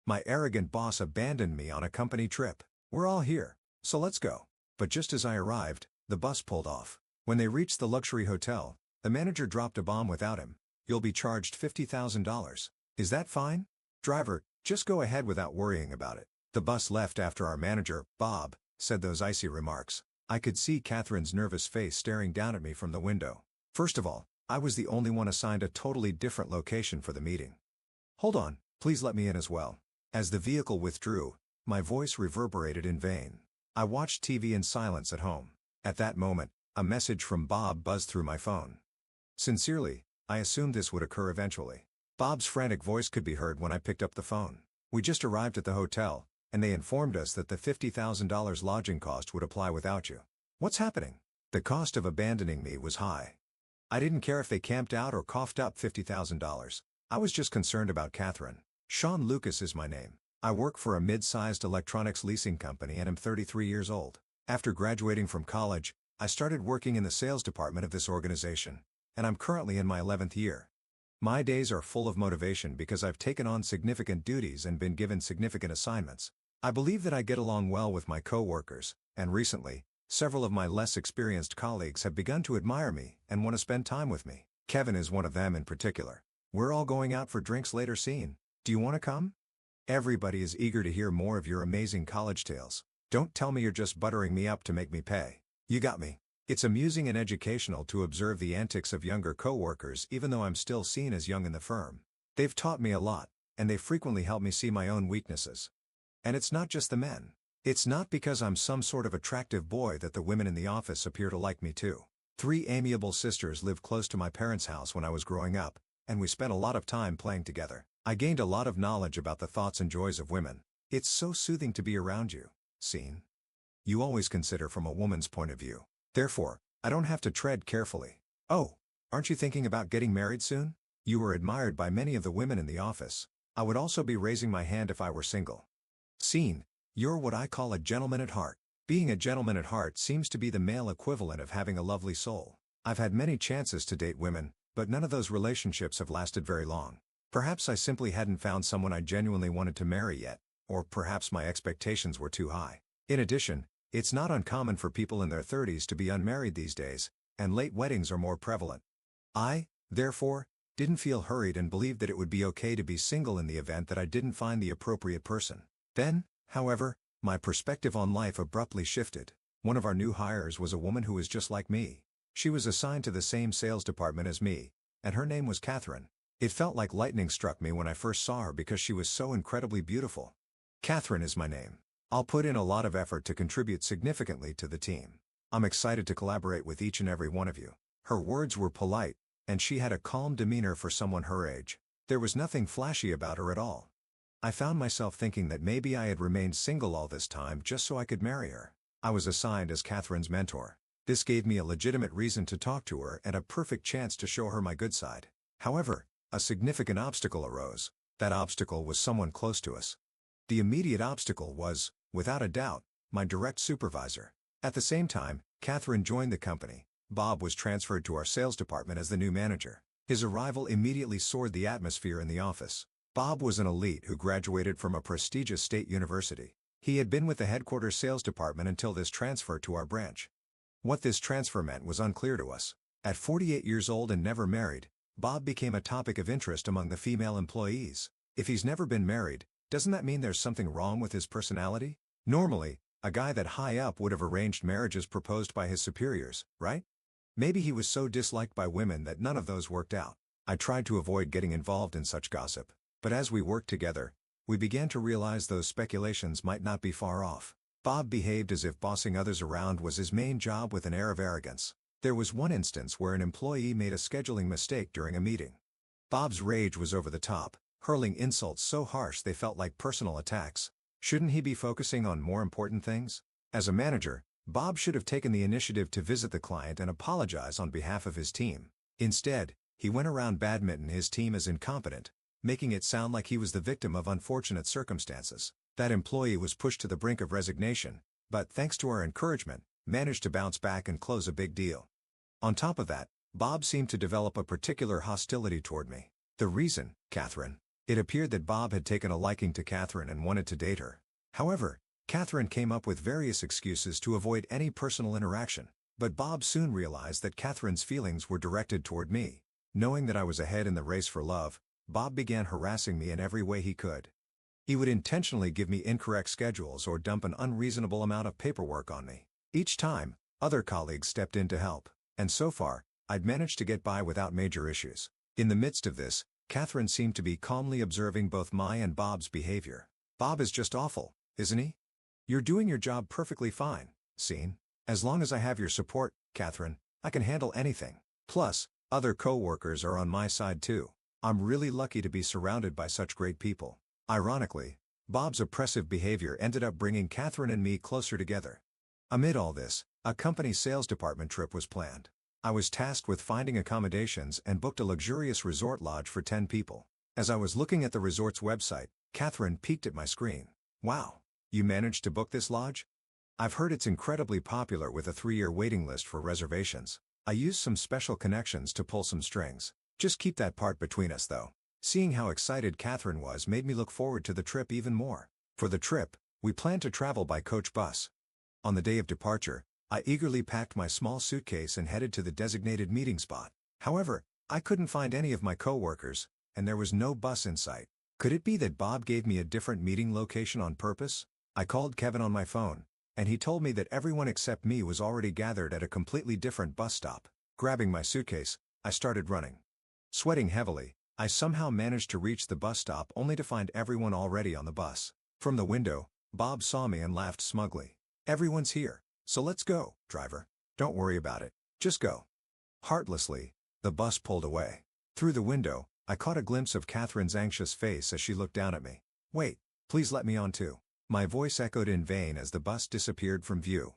My arrogant boss abandoned me on a company trip. We're all here, so let's go. But just as I arrived, the bus pulled off. When they reached the luxury hotel, the manager dropped a bomb without him. You'll be charged $50,000. Is that fine? Driver, just go ahead without worrying about it. The bus left after our manager, Bob, said those icy remarks. I could see Catherine's nervous face staring down at me from the window. First of all, I was the only one assigned a totally different location for the meeting. Hold on, please let me in as well. As the vehicle withdrew, my voice reverberated in vain. I watched TV in silence at home. At that moment, a message from Bob buzzed through my phone. Sincerely, I assumed this would occur eventually. Bob's frantic voice could be heard when I picked up the phone. We just arrived at the hotel, and they informed us that the $50,000 lodging cost would apply without you. What's happening? The cost of abandoning me was high. I didn't care if they camped out or coughed up $50,000. I was just concerned about Catherine. Sean Lucas is my name. I work for a mid-sized electronics leasing company and am 33 years old. After graduating from college, I started working in the sales department of this organization, and I'm currently in my 11th year. My days are full of motivation because I've taken on significant duties and been given significant assignments. I believe that I get along well with my co-workers, and recently, several of my less experienced colleagues have begun to admire me and want to spend time with me. Kevin is one of them in particular. We're all going out for drinks later soon. Do you want to come? Everybody is eager to hear more of your amazing college tales. Don't tell me you're just buttering me up to make me pay. You got me. It's amusing and educational to observe the antics of younger co-workers even though I'm still seen as young in the firm. They've taught me a lot, and they frequently help me see my own weaknesses. And it's not just the men. It's not because I'm some sort of attractive boy that the women in the office appear to like me too. 3 amiable sisters lived close to my parents' house when I was growing up, and we spent a lot of time playing together. I gained a lot of knowledge about the thoughts and joys of women. It's so soothing to be around you, Scene. You always consider from a woman's point of view. Therefore, I don't have to tread carefully. Oh, aren't you thinking about getting married soon? You were admired by many of the women in the office. I would also be raising my hand if I were single. Scene. You're what I call a gentleman at heart. Being a gentleman at heart seems to be the male equivalent of having a lovely soul. I've had many chances to date women, but none of those relationships have lasted very long. Perhaps I simply hadn't found someone I genuinely wanted to marry yet, or perhaps my expectations were too high. In addition, it's not uncommon for people in their 30s to be unmarried these days, and late weddings are more prevalent. I, therefore, didn't feel hurried and believed that it would be okay to be single in the event that I didn't find the appropriate person. Then, however, my perspective on life abruptly shifted. One of our new hires was a woman who was just like me. She was assigned to the same sales department as me, and her name was Catherine. It felt like lightning struck me when I first saw her because she was so incredibly beautiful. Catherine is my name. I'll put in a lot of effort to contribute significantly to the team. I'm excited to collaborate with each and every one of you. Her words were polite, and she had a calm demeanor for someone her age. There was nothing flashy about her at all. I found myself thinking that maybe I had remained single all this time just so I could marry her. I was assigned as Catherine's mentor. This gave me a legitimate reason to talk to her and a perfect chance to show her my good side. However, a significant obstacle arose. That obstacle was someone close to us. The immediate obstacle was, without a doubt, my direct supervisor. At the same time, Catherine joined the company. Bob was transferred to our sales department as the new manager. His arrival immediately soared the atmosphere in the office. Bob was an elite who graduated from a prestigious state university. He had been with the headquarters sales department until this transfer to our branch. What this transfer meant was unclear to us. At 48 years old and never married, Bob became a topic of interest among the female employees. If he's never been married, doesn't that mean there's something wrong with his personality? Normally, a guy that high up would have arranged marriages proposed by his superiors, right? Maybe he was so disliked by women that none of those worked out. I tried to avoid getting involved in such gossip, but as we worked together, we began to realize those speculations might not be far off. Bob behaved as if bossing others around was his main job with an air of arrogance. There was one instance where an employee made a scheduling mistake during a meeting. Bob's rage was over the top, hurling insults so harsh they felt like personal attacks. Shouldn't he be focusing on more important things? As a manager, Bob should have taken the initiative to visit the client and apologize on behalf of his team. Instead, he went around badminton his team as incompetent, making it sound like he was the victim of unfortunate circumstances. That employee was pushed to the brink of resignation, but thanks to our encouragement, managed to bounce back and close a big deal. On top of that, Bob seemed to develop a particular hostility toward me. The reason, Catherine. It appeared that Bob had taken a liking to Catherine and wanted to date her. However, Catherine came up with various excuses to avoid any personal interaction, but Bob soon realized that Catherine's feelings were directed toward me. Knowing that I was ahead in the race for love, Bob began harassing me in every way he could. He would intentionally give me incorrect schedules or dump an unreasonable amount of paperwork on me. Each time, other colleagues stepped in to help, and so far, I'd managed to get by without major issues. In the midst of this, Catherine seemed to be calmly observing both my and Bob's behavior. "Bob is just awful, isn't he? You're doing your job perfectly fine, Scene. As long as I have your support, Catherine, I can handle anything. Plus, other co-workers are on my side too. I'm really lucky to be surrounded by such great people." Ironically, Bob's oppressive behavior ended up bringing Catherine and me closer together. Amid all this, a company sales department trip was planned. I was tasked with finding accommodations and booked a luxurious resort lodge for 10 people. As I was looking at the resort's website, Catherine peeked at my screen. "Wow, you managed to book this lodge? I've heard it's incredibly popular with a 3-year waiting list for reservations. I used some special connections to pull some strings. Just keep that part between us though." Seeing how excited Catherine was made me look forward to the trip even more. For the trip, we planned to travel by coach bus. On the day of departure, I eagerly packed my small suitcase and headed to the designated meeting spot. However, I couldn't find any of my co-workers, and there was no bus in sight. Could it be that Bob gave me a different meeting location on purpose? I called Kevin on my phone, and he told me that everyone except me was already gathered at a completely different bus stop. Grabbing my suitcase, I started running. Sweating heavily, I somehow managed to reach the bus stop only to find everyone already on the bus. From the window, Bob saw me and laughed smugly. "Everyone's here, so let's go, driver. Don't worry about it, just go." Heartlessly, the bus pulled away. Through the window, I caught a glimpse of Catherine's anxious face as she looked down at me. "Wait, please let me on too." My voice echoed in vain as the bus disappeared from view.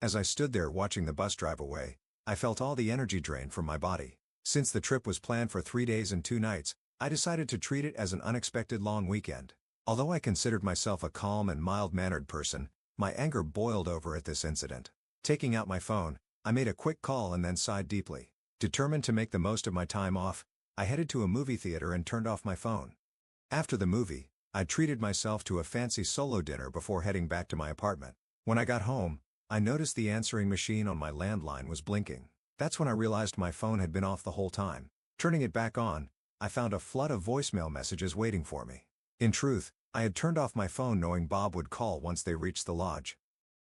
As I stood there watching the bus drive away, I felt all the energy drain from my body. Since the trip was planned for 3 days and 2 nights, I decided to treat it as an unexpected long weekend. Although I considered myself a calm and mild-mannered person, my anger boiled over at this incident. Taking out my phone, I made a quick call and then sighed deeply. Determined to make the most of my time off, I headed to a movie theater and turned off my phone. After the movie, I treated myself to a fancy solo dinner before heading back to my apartment. When I got home, I noticed the answering machine on my landline was blinking. That's when I realized my phone had been off the whole time. Turning it back on, I found a flood of voicemail messages waiting for me. In truth, I had turned off my phone knowing Bob would call once they reached the lodge.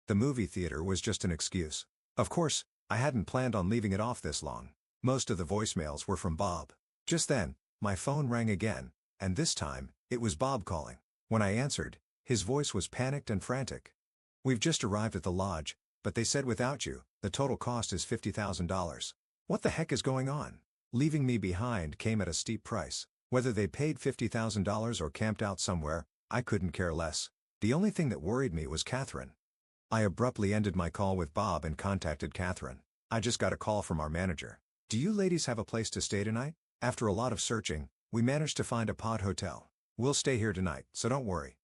The movie theater was just an excuse. Of course, I hadn't planned on leaving it off this long. Most of the voicemails were from Bob. Just then, my phone rang again, and this time, it was Bob calling. When I answered, his voice was panicked and frantic. "We've just arrived at the lodge, but they said without you, the total cost is $50,000. What the heck is going on?" Leaving me behind came at a steep price. Whether they paid $50,000 or camped out somewhere, I couldn't care less. The only thing that worried me was Catherine. I abruptly ended my call with Bob and contacted Catherine. "I just got a call from our manager. Do you ladies have a place to stay tonight?" After a lot of searching, we managed to find a pod hotel. "We'll stay here tonight, so don't worry."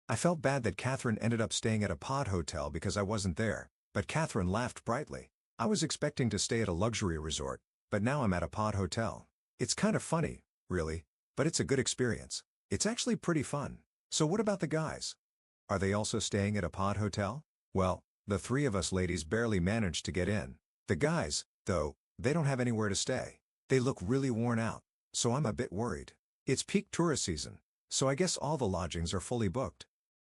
I felt bad that Catherine ended up staying at a pod hotel because I wasn't there, but Catherine laughed brightly. "I was expecting to stay at a luxury resort, but now I'm at a pod hotel. It's kind of funny, really, but it's a good experience. It's actually pretty fun." "So what about the guys? Are they also staying at a pod hotel?" "Well, the 3 of us ladies barely managed to get in. The guys, though, they don't have anywhere to stay. They look really worn out, so I'm a bit worried. It's peak tourist season, so I guess all the lodgings are fully booked.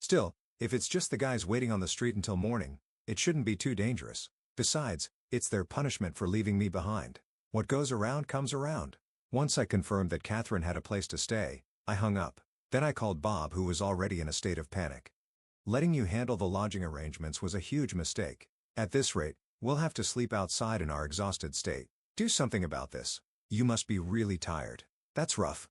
Still, if it's just the guys waiting on the street until morning, it shouldn't be too dangerous. Besides, it's their punishment for leaving me behind. What goes around comes around." Once I confirmed that Catherine had a place to stay, I hung up. Then I called Bob, who was already in a state of panic. "Letting you handle the lodging arrangements was a huge mistake. At this rate, we'll have to sleep outside in our exhausted state. Do something about this. You must be really tired." "That's rough.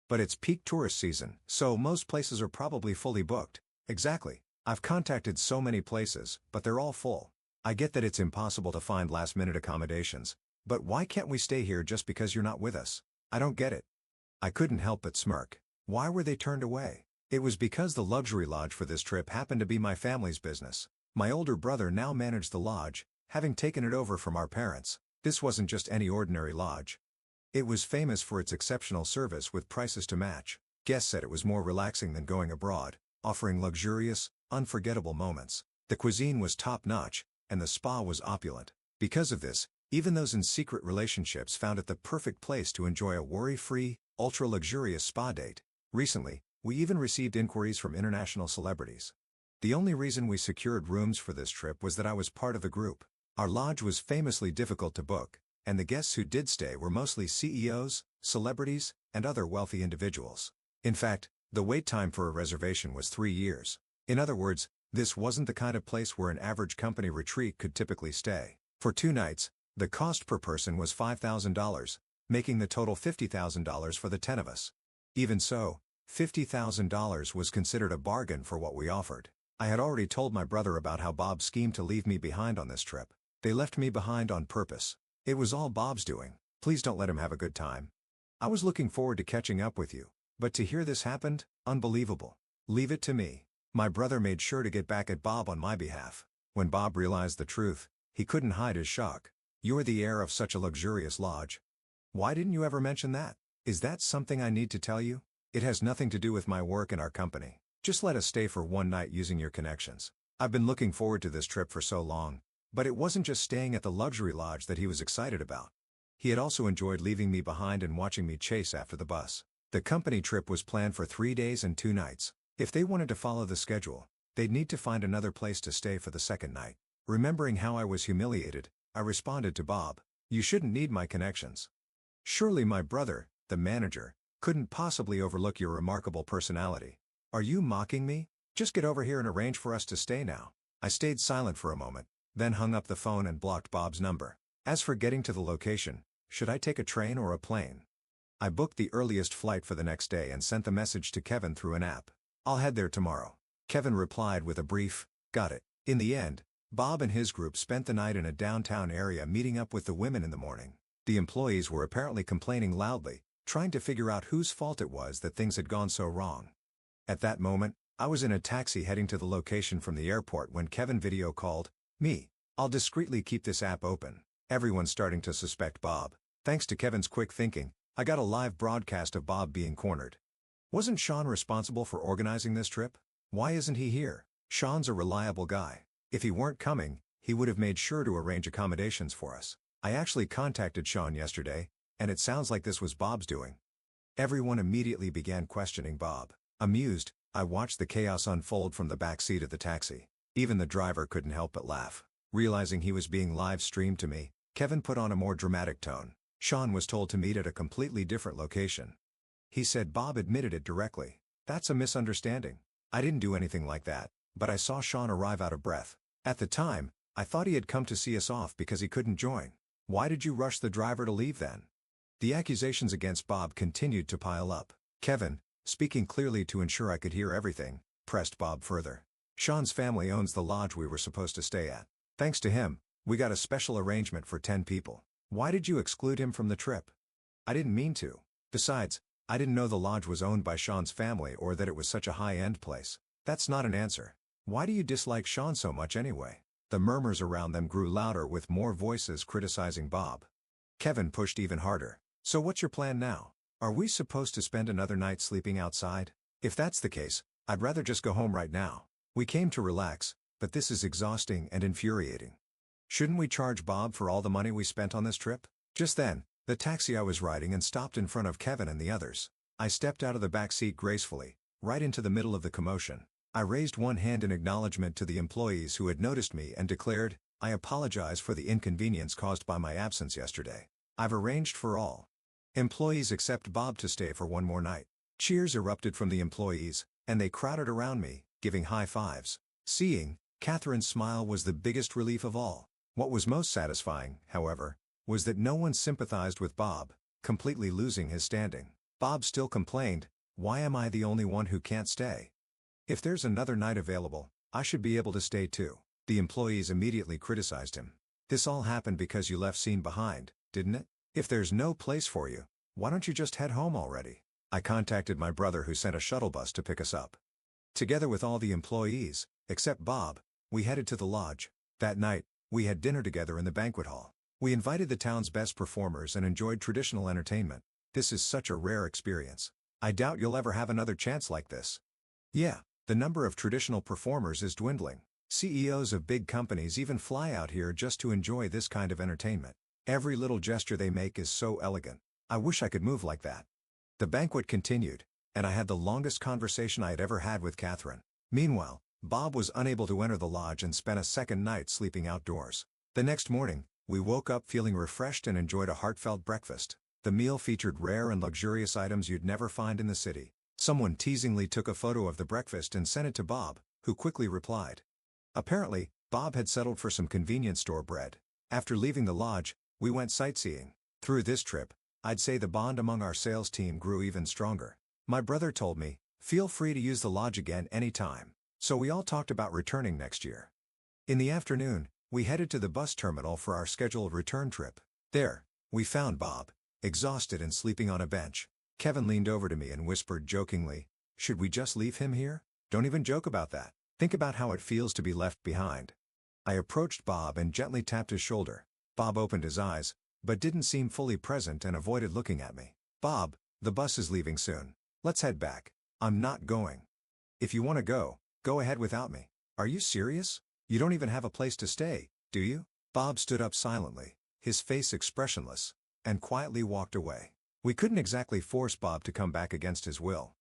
But it's peak tourist season, so most places are probably fully booked." "Exactly. I've contacted so many places, but they're all full. I get that it's impossible to find last-minute accommodations, but why can't we stay here just because you're not with us? I don't get it." I couldn't help but smirk. Why were they turned away? It was because the luxury lodge for this trip happened to be my family's business. My older brother now managed the lodge, having taken it over from our parents. This wasn't just any ordinary lodge. It was famous for its exceptional service with prices to match. Guests said it was more relaxing than going abroad, offering luxurious, unforgettable moments. The cuisine was top-notch, and the spa was opulent. Because of this, even those in secret relationships found it the perfect place to enjoy a worry-free, ultra-luxurious spa date. Recently, we even received inquiries from international celebrities. The only reason we secured rooms for this trip was that I was part of the group. Our lodge was famously difficult to book, and the guests who did stay were mostly CEOs, celebrities, and other wealthy individuals. In fact, the wait time for a reservation was 3 years. In other words, this wasn't the kind of place where an average company retreat could typically stay. For 2 nights, the cost per person was $5,000, making the total $50,000 for the 10 of us. Even so, $50,000 was considered a bargain for what we offered. I had already told my brother about how Bob schemed to leave me behind on this trip. They left me behind on purpose. It was all Bob's doing. Please don't let him have a good time. I was looking forward to catching up with you, but to hear this happened, unbelievable. Leave it to me. My brother made sure to get back at Bob on my behalf. When Bob realized the truth, he couldn't hide his shock. You're the heir of such a luxurious lodge. Why didn't you ever mention that? Is that something I need to tell you? It has nothing to do with my work and our company. Just let us stay for one night using your connections. I've been looking forward to this trip for so long, but it wasn't just staying at the luxury lodge that he was excited about. He had also enjoyed leaving me behind and watching me chase after the bus. The company trip was planned for 3 days and 2 nights. If they wanted to follow the schedule, they'd need to find another place to stay for the second night. Remembering how I was humiliated, I responded to Bob, "You shouldn't need my connections. Surely my brother, the manager, couldn't possibly overlook your remarkable personality. Are you mocking me? Just get over here and arrange for us to stay now." I stayed silent for a moment, then hung up the phone and blocked Bob's number. As for getting to the location, should I take a train or a plane? I booked the earliest flight for the next day and sent the message to Kevin through an app. "I'll head there tomorrow." Kevin replied with a brief, "Got it." In the end, Bob and his group spent the night in a downtown area meeting up with the women in the morning. The employees were apparently complaining loudly, trying to figure out whose fault it was that things had gone so wrong. At that moment, I was in a taxi heading to the location from the airport when Kevin video called me. I'll discreetly keep this app open. Everyone's starting to suspect Bob. Thanks to Kevin's quick thinking, I got a live broadcast of Bob being cornered. Wasn't Sean responsible for organizing this trip? Why isn't he here? Sean's a reliable guy. If he weren't coming, he would have made sure to arrange accommodations for us. I actually contacted Sean yesterday, and it sounds like this was Bob's doing. Everyone immediately began questioning Bob. Amused, I watched the chaos unfold from the back seat of the taxi. Even the driver couldn't help but laugh. Realizing he was being live-streamed to me, Kevin put on a more dramatic tone. Sean was told to meet at a completely different location. He said Bob admitted it directly. That's a misunderstanding. I didn't do anything like that, but I saw Sean arrive out of breath. At the time, I thought he had come to see us off because he couldn't join. Why did you rush the driver to leave then? The accusations against Bob continued to pile up. Kevin, speaking clearly to ensure I could hear everything, pressed Bob further. Sean's family owns the lodge we were supposed to stay at. Thanks to him, we got a special arrangement for 10 people. Why did you exclude him from the trip? I didn't mean to. Besides, I didn't know the lodge was owned by Sean's family or that it was such a high-end place. That's not an answer. Why do you dislike Sean so much anyway? The murmurs around them grew louder with more voices criticizing Bob. Kevin pushed even harder. So what's your plan now? Are we supposed to spend another night sleeping outside? If that's the case, I'd rather just go home right now. We came to relax, but this is exhausting and infuriating. Shouldn't we charge Bob for all the money we spent on this trip? Just then, the taxi I was riding in stopped in front of Kevin and the others. I stepped out of the back seat gracefully, right into the middle of the commotion. I raised one hand in acknowledgement to the employees who had noticed me and declared, "I apologize for the inconvenience caused by my absence yesterday. I've arranged for all employees except Bob to stay for one more night." Cheers erupted from the employees, and they crowded around me, giving high fives. Seeing Catherine's smile was the biggest relief of all. What was most satisfying, however, was that no one sympathized with Bob, completely losing his standing. Bob still complained, "Why am I the only one who can't stay? If there's another night available, I should be able to stay too." The employees immediately criticized him. "This all happened because you left Scene behind, didn't it? If there's no place for you, why don't you just head home already?" I contacted my brother who sent a shuttle bus to pick us up. Together with all the employees, except Bob, we headed to the lodge. That night, we had dinner together in the banquet hall. We invited the town's best performers and enjoyed traditional entertainment. This is such a rare experience. I doubt you'll ever have another chance like this. Yeah, the number of traditional performers is dwindling. CEOs of big companies even fly out here just to enjoy this kind of entertainment. Every little gesture they make is so elegant. I wish I could move like that. The banquet continued, and I had the longest conversation I had ever had with Catherine. Meanwhile, Bob was unable to enter the lodge and spent a second night sleeping outdoors. The next morning, we woke up feeling refreshed and enjoyed a heartfelt breakfast. The meal featured rare and luxurious items you'd never find in the city. Someone teasingly took a photo of the breakfast and sent it to Bob, who quickly replied. Apparently, Bob had settled for some convenience store bread. After leaving the lodge, we went sightseeing. Through this trip, I'd say the bond among our sales team grew even stronger. My brother told me, "Feel free to use the lodge again anytime." So we all talked about returning next year. In the afternoon, we headed to the bus terminal for our scheduled return trip. There, we found Bob, exhausted and sleeping on a bench. Kevin leaned over to me and whispered jokingly, "Should we just leave him here? Don't even joke about that. Think about how it feels to be left behind." I approached Bob and gently tapped his shoulder. Bob opened his eyes, but didn't seem fully present and avoided looking at me. "Bob, the bus is leaving soon. Let's head back." "I'm not going." "If you want to go, go ahead without me." "Are you serious? You don't even have a place to stay, do you?" Bob stood up silently, his face expressionless, and quietly walked away. We couldn't exactly force Bob to come back against his will.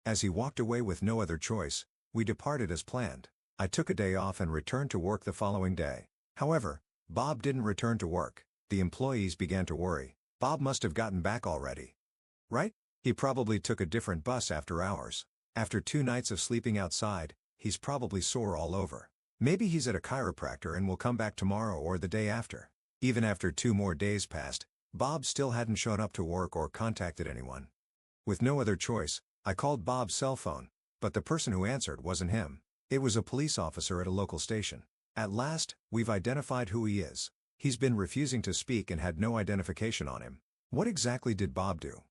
As he walked away with no other choice, we departed as planned. I took a day off and returned to work the following day. However, Bob didn't return to work. The employees began to worry. Bob must have gotten back already. Right? He probably took a different bus after hours. After 2 nights of sleeping outside, he's probably sore all over. Maybe he's at a chiropractor and will come back tomorrow or the day after. Even after 2 more days passed, Bob still hadn't shown up to work or contacted anyone. With no other choice, I called Bob's cell phone, but the person who answered wasn't him. It was a police officer at a local station. "At last, we've identified who he is. He's been refusing to speak and had no identification on him." What exactly did Bob do?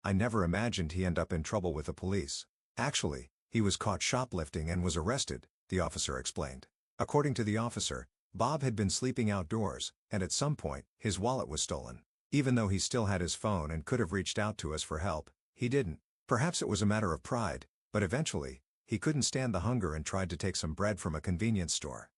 I never imagined he'd end up in trouble with the police. Actually, he was caught shoplifting and was arrested, the officer explained. According to the officer, Bob had been sleeping outdoors, and at some point, his wallet was stolen. Even though he still had his phone and could have reached out to us for help, he didn't. Perhaps it was a matter of pride, but eventually, he couldn't stand the hunger and tried to take some bread from a convenience store.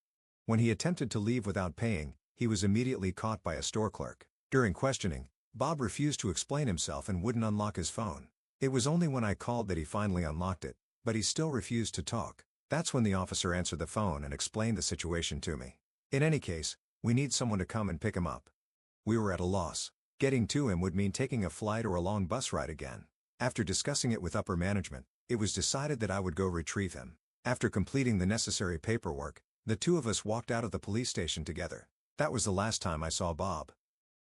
When he attempted to leave without paying, he was immediately caught by a store clerk. During questioning, Bob refused to explain himself and wouldn't unlock his phone. It was only when I called that he finally unlocked it, but he still refused to talk. That's when the officer answered the phone and explained the situation to me. In any case, we need someone to come and pick him up. We were at a loss. Getting to him would mean taking a flight or a long bus ride again. After discussing it with upper management, it was decided that I would go retrieve him. After completing the necessary paperwork, the 2 of us walked out of the police station together. That was the last time I saw Bob.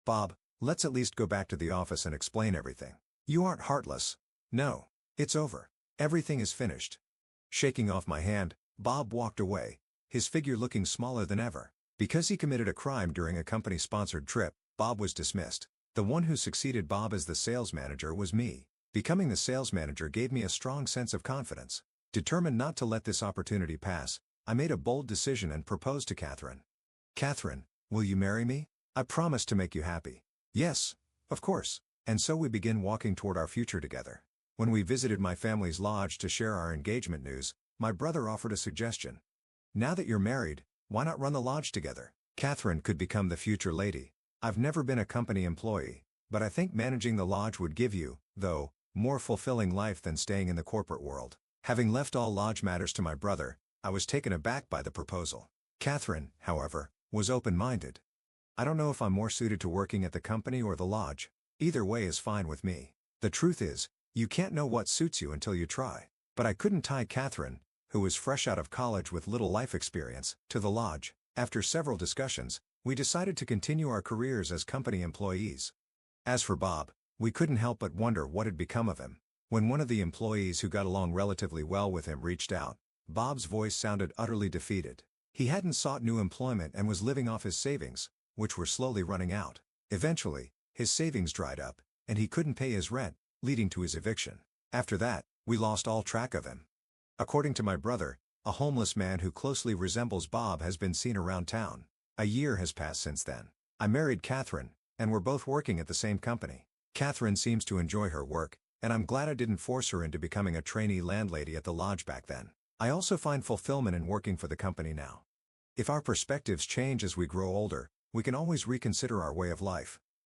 "Bob, let's at least go back to the office and explain everything." "You aren't heartless." "No. It's over. Everything is finished." Shaking off my hand, Bob walked away, his figure looking smaller than ever. Because he committed a crime during a company-sponsored trip, Bob was dismissed. The one who succeeded Bob as the sales manager was me. Becoming the sales manager gave me a strong sense of confidence. Determined not to let this opportunity pass, I made a bold decision and proposed to Catherine. "Catherine, will you marry me? I promise to make you happy." "Yes, of course." And so we began walking toward our future together. When we visited my family's lodge to share our engagement news, my brother offered a suggestion. "Now that you're married, why not run the lodge together? Catherine could become the future lady." I've never been a company employee, but I think managing the lodge would give you, though, more fulfilling life than staying in the corporate world. Having left all lodge matters to my brother, I was taken aback by the proposal. Catherine, however, was open-minded. "I don't know if I'm more suited to working at the company or the lodge. Either way is fine with me. The truth is, you can't know what suits you until you try." But I couldn't tie Catherine, who was fresh out of college with little life experience, to the lodge. After several discussions, we decided to continue our careers as company employees. As for Bob, we couldn't help but wonder what had become of him. When one of the employees who got along relatively well with him reached out, Bob's voice sounded utterly defeated. He hadn't sought new employment and was living off his savings, which were slowly running out. Eventually, his savings dried up, and he couldn't pay his rent, leading to his eviction. After that, we lost all track of him. According to my brother, a homeless man who closely resembles Bob has been seen around town. A year has passed since then. I married Catherine, and we're both working at the same company. Catherine seems to enjoy her work, And I'm glad I didn't force her into becoming a trainee landlady at the lodge back then. I also find fulfillment in working for the company now. If our perspectives change as we grow older, we can always reconsider our way of life.